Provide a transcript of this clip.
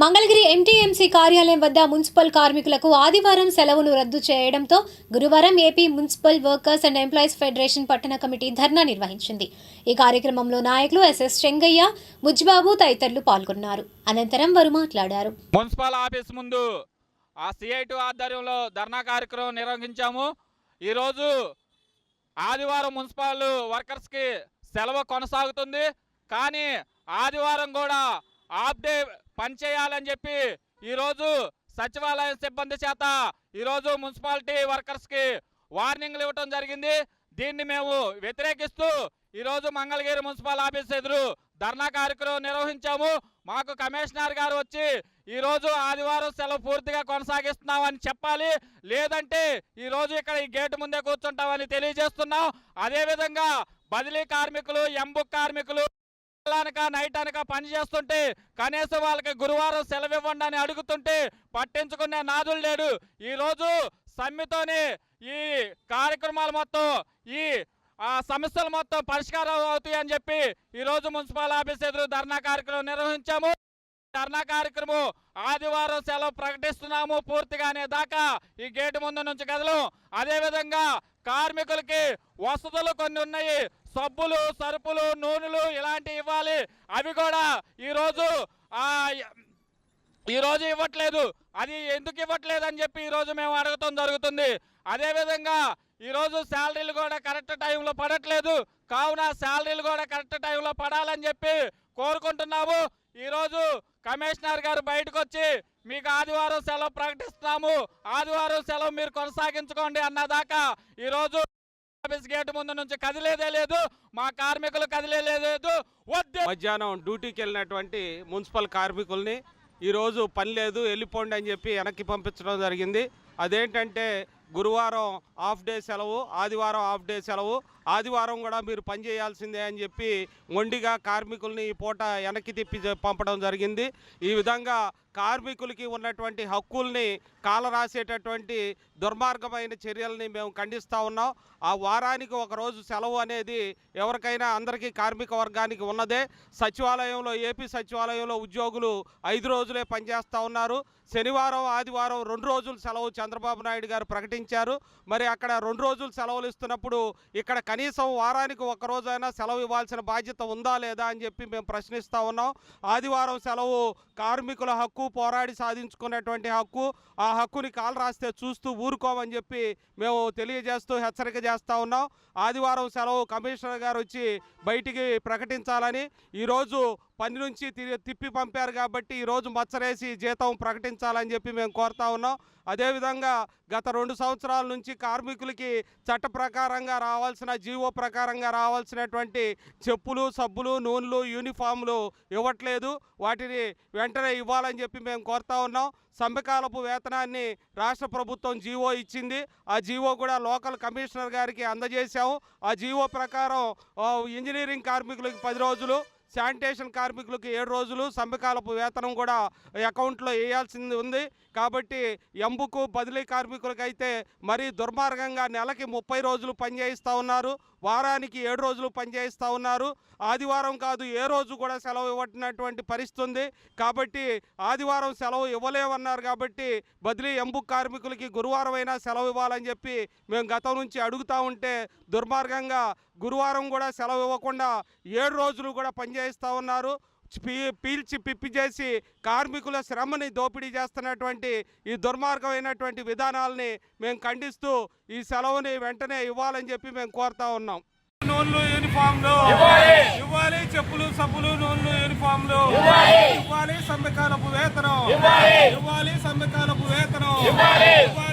Mangalagiri MTMC కార్యాలయం వద్ద municipal కార్మికులకు ఆదివారం సెలవును రద్దు చేయడంతో గురువారం AP municipal workers and employees federation పట్టణ కమిటీ ధర్నా నిర్వహించింది. ఈ కార్యక్రమంలో నాయకులు ఎస్ఎస్ చెంగయ్య, ముజ్బాబు తదితరులు పాల్గొన్నారు. అనంతరం వారు మాట్లాడారు. మున్సిపల్ ఆఫీస్ ముందు సిఐటి ఆధ్వర్యంలో ధర్నా కార్యక్రమం నిర్వహించాము. ఈరోజు ఆదివారం మున్సిపల్ వర్కర్స్కి సెలవు కొనసాగుతుంది. కానీ ఆదివారం కూడా హాఫ్ డే పనిచేయాలని చెప్పి ఈరోజు సచివాలయం సిబ్బంది చేత ఈరోజు మున్సిపాలిటీ వర్కర్స్కి వార్నింగ్లు ఇవ్వటం జరిగింది. దీన్ని మేము వ్యతిరేకిస్తూ ఈరోజు మంగళగిరి మున్సిపల్ ఆఫీస్ ఎదురు ధర్నా కార్యక్రమం నిర్వహించాము. మాకు కమిషనర్ గారు వచ్చి ఈరోజు ఆదివారం సెలవు పూర్తిగా కొనసాగిస్తున్నామని చెప్పాలి, లేదంటే ఈరోజు ఇక్కడ ఈ గేటు ముందే కూర్చుంటామని తెలియజేస్తున్నాం. అదేవిధంగా బదిలీ కార్మికులు, ఎంబుక్ కార్మికులు నైట్ అనక పని చేస్తుంటే కనీసం వాళ్ళకి గురువారం సెలవు ఇవ్వండి అని అడుగుతుంటే పట్టించుకునే నాదులు లేడు. ఈరోజు సమ్మెతోనే ఈ కార్యక్రమాలు మొత్తం, ఈ సమస్యలు మొత్తం పరిష్కారం అవుతాయి అని చెప్పి ఈరోజు మున్సిపల్ ఆఫీస్ ఎదురు ధర్నా కార్యక్రమం నిర్వహించాము. ధర్నా కార్యక్రమం ఆదివారం సెలవు ప్రకటిస్తున్నాము పూర్తిగా అనే దాకా ఈ గేటు ముందు నుంచి కదలం. అదేవిధంగా కార్మికులకి వసతులు కొన్ని ఉన్నాయి, సబ్బులు, సరుపులు, నూనెలు ఇలాంటివి ఇవ్వాలి. అవి కూడా ఈరోజు ఇవ్వట్లేదు. అది ఎందుకు ఇవ్వట్లేదు అని చెప్పి ఈరోజు మేము అడగటం జరుగుతుంది. అదేవిధంగా ఈరోజు శాలరీలు కూడా కరెక్ట్ టైంలో పడట్లేదు. కావున శాలరీలు కూడా కరెక్ట్ టైంలో పడాలని చెప్పి కోరుకుంటున్నాము. ఈరోజు కమిషనర్ గారు బయటకు వచ్చి మీకు ఆదివారం సెలవు ప్రకటిస్తున్నాము, ఆదివారం సెలవు మీరు కొనసాగించుకోండి అన్నదాకా ఈరోజు ఆఫీస్ గేట్ ముందు నుంచి కదిలేదే లేదు, మా కార్మికులు కదిలేదే లేదు. మధ్యాహ్నం డ్యూటీకి వెళ్ళినటువంటి మున్సిపల్ కార్మికుల్ని ఈరోజు పని లేదు వెళ్ళిపోండి అని చెప్పి వెనక్కి పంపించడం జరిగింది. అదేంటంటే గురువారం హాఫ్ డే సెలవు, ఆదివారం హాఫ్ డే సెలవు, ఆదివారం కూడా మీరు పని చేయాల్సిందే అని చెప్పి మొండిగా కార్మికుల్ని ఈ పూట వెనక్కి తిప్పి పంపడం జరిగింది. ఈ విధంగా కార్మికులకి ఉన్నటువంటి హక్కుల్ని కాలరాసేటటువంటి దుర్మార్గమైన చర్యల్ని మేము ఖండిస్తూ ఉన్నాం. ఆ వారానికి ఒక రోజు సెలవు అనేది ఎవరికైనా, అందరికీ కార్మిక వర్గానికి ఉన్నదే. సచివాలయంలో, ఏపీ సచివాలయంలో ఉద్యోగులు 5 రోజులే పనిచేస్తూ ఉన్నారు. శనివారం, ఆదివారం 2 రోజులు సెలవు చంద్రబాబు నాయుడు గారు ప్రకటించారు. మరి అక్కడ 2 రోజులు సెలవులు ఇస్తున్నప్పుడు ఇక్కడ కనీసం వారానికి ఒక రోజైనా సెలవు ఇవ్వాల్సిన బాధ్యత ఉందా లేదా అని చెప్పి మేము ప్రశ్నిస్తూ ఉన్నాం. ఆదివారం సెలవు కార్మికుల హక్కు, పోరాడి సాధించుకున్నటువంటి హక్కు. ఆ హక్కుని కాలు రాస్తే చూస్తూ ఊరుకోమని చెప్పి మేము తెలియజేస్తూ హెచ్చరిక చేస్తూ ఉన్నాం. ఆదివారం సెలవు కమిషనర్ గారు వచ్చి బయటికి ప్రకటించాలని, ఈరోజు పని నుంచి తిప్పి పంపారు కాబట్టి ఈరోజు మచ్చరేసి జీతం ప్రకటించాలని చెప్పి మేము కోరుతా ఉన్నాం. అదేవిధంగా గత 2 సంవత్సరాల నుంచి కార్మికులకి చట్ట ప్రకారంగా రావాల్సిన, జీవో ప్రకారంగా రావాల్సినటువంటి చెప్పులు, సబ్బులు, నూనెలు, యూనిఫామ్లు ఇవ్వట్లేదు. వాటిని వెంటనే ఇవ్వాలని చెప్పి మేము కోరుతా ఉన్నాం. సమ్మెకాలపు వేతనాన్ని రాష్ట్ర ప్రభుత్వం జీవో ఇచ్చింది. ఆ జీవో కూడా లోకల్ కమిషనర్ గారికి అందజేశాము. ఆ జీవో ప్రకారం ఇంజనీరింగ్ కార్మికులకి 10 రోజులు, శానిటేషన్ కార్మికులకు 7 రోజులు సమ్మెకాలపు వేతనం కూడా అకౌంట్లో వేయాల్సింది ఉంది. కాబట్టి ఎంబుకు, బదిలీ కార్మికులకైతే మరీ దుర్మార్గంగా నెలకి 30 రోజులు పనిచేయిస్తూ ఉన్నారు, వారానికి 7 రోజులు పనిచేయిస్తూ ఉన్నారు. ఆదివారం కాదు, ఏ రోజు కూడా సెలవు ఇవ్వనటువంటి పరిస్థితి ఉంది. కాబట్టి ఆదివారం సెలవు ఇవ్వలేమన్నారు కాబట్టి బదిలీ ఎంబుక్ కార్మికులకి గురువారం అయినా సెలవు ఇవ్వాలని చెప్పి మేము గతం నుంచి అడుగుతూ ఉంటే దుర్మార్గంగా గురువారం కూడా సెలవు ఇవ్వకుండా 7 రోజులు కూడా పనిచేయిస్తూ ఉన్నారు. పీల్చి పిప్పి చేసి కార్మికుల శ్రమని దోపిడీ చేస్తున్నటువంటి ఈ దుర్మార్గమైనటువంటి విధానాలని మేము ఖండిస్తూ ఈ సెలవుని వెంటనే ఇవ్వాలని చెప్పి మేము కోరుతా ఉన్నాం. నూనెలు, యూనిఫామ్లు ఇవ్వాలి, చెప్పులు, సబ్బులు, నూనెలు, యూనిఫామ్లు ఇవ్వాలి, సమ్మెకాలపు వేతనం ఇవ్వాలి, సమ్మెకాలపు వేతనం ఇవ్వాలి.